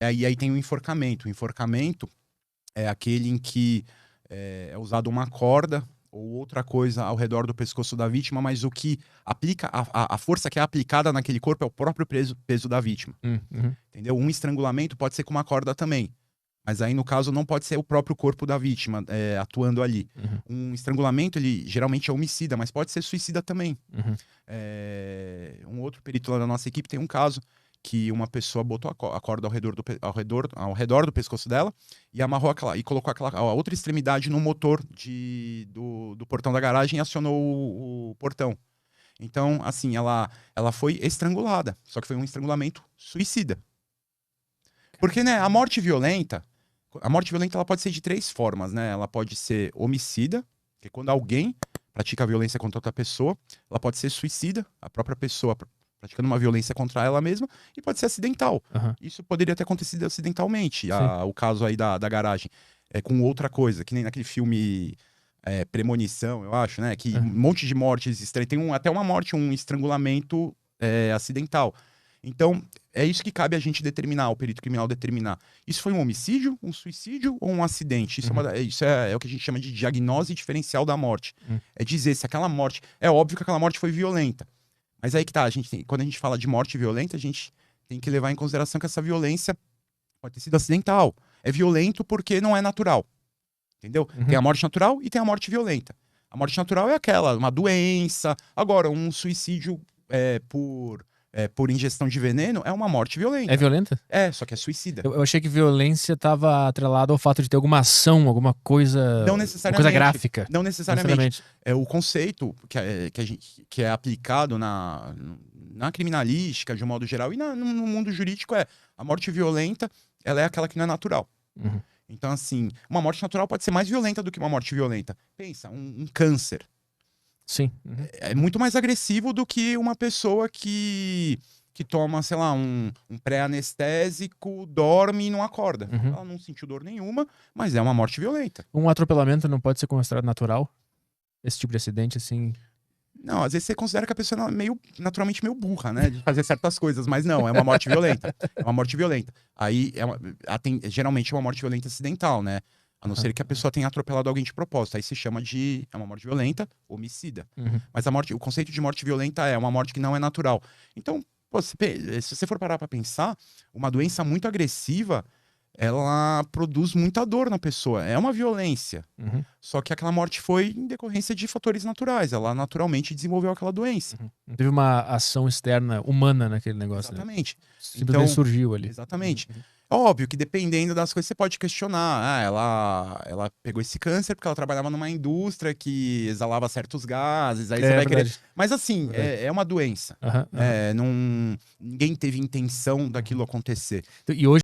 E aí tem o enforcamento. O enforcamento é aquele em que é usada uma corda ou outra coisa ao redor do pescoço da vítima, mas o que aplica, a força que é aplicada naquele corpo é o próprio peso da vítima. Uhum. Entendeu? Um estrangulamento pode ser com uma corda também. Mas aí, no caso, não pode ser o próprio corpo da vítima atuando ali. Uhum. Um estrangulamento, ele geralmente é homicida, mas pode ser suicida também. Uhum. Um outro perito lá da nossa equipe tem um caso que uma pessoa botou a corda ao redor do pescoço dela e amarrou e colocou a outra extremidade no motor do portão da garagem e acionou o portão. Então, assim, ela foi estrangulada, só que foi um estrangulamento suicida. Porque, né, a morte violenta ela pode ser de 3 formas, né? Ela pode ser homicida, que é quando alguém pratica violência contra outra pessoa. Ela pode ser suicida, a própria pessoa praticando uma violência contra ela mesma, e pode ser acidental. Uhum. Isso poderia ter acontecido acidentalmente, o caso aí da garagem. Com outra coisa, que nem naquele filme Premonição, eu acho, né? Que um monte de mortes estranhas. Tem até uma morte, um estrangulamento acidental. Então, é isso que cabe a gente determinar, o perito criminal determinar. Isso foi um homicídio, um suicídio ou um acidente? Isso é o que a gente chama de diagnose diferencial da morte. É dizer se aquela morte... É óbvio que aquela morte foi violenta. Mas aí que tá, quando a gente fala de morte violenta, a gente tem que levar em consideração que essa violência pode ter sido acidental. É violento porque não é natural. Entendeu? Tem a morte natural e tem a morte violenta. A morte natural é aquela, uma doença. Agora, um suicídio por ingestão de veneno é uma morte violenta. É violenta? Só que é suicida. Eu achei que violência estava atrelada ao fato de ter alguma ação, alguma coisa... Não necessariamente. Uma coisa gráfica. Não necessariamente. O conceito que é aplicado na criminalística, de um modo geral, e no mundo jurídico a morte violenta, ela é aquela que não é natural. Uhum. Então, assim, uma morte natural pode ser mais violenta do que uma morte violenta. Pensa, um câncer. Sim. É muito mais agressivo do que uma pessoa que toma, sei lá, um pré-anestésico, dorme e não acorda. Ela não sentiu dor nenhuma, mas é uma morte violenta. Um atropelamento não pode ser considerado natural? Esse tipo de acidente, assim... Não, às vezes você considera que a pessoa é naturalmente meio burra, né? De fazer certas coisas, mas não, é uma morte violenta. É uma morte violenta. Aí, geralmente é uma morte violenta acidental, né? A não ser que a pessoa tenha atropelado alguém de propósito. Aí se chama de... É uma morte violenta, homicida. Mas o conceito de morte violenta é uma morte que não é natural. Então, se você for parar pra pensar, uma doença muito agressiva, ela produz muita dor na pessoa. É uma violência. Só que aquela morte foi em decorrência de fatores naturais. Ela naturalmente desenvolveu aquela doença. Não teve uma ação externa humana naquele negócio. Exatamente. Né? Simplesmente surgiu ali. Exatamente. Óbvio que dependendo das coisas você pode questionar. Ela pegou esse câncer porque ela trabalhava numa indústria que exalava certos gases. Aí você vai querer... Mas assim, é uma doença. Ninguém teve intenção daquilo acontecer. E hoje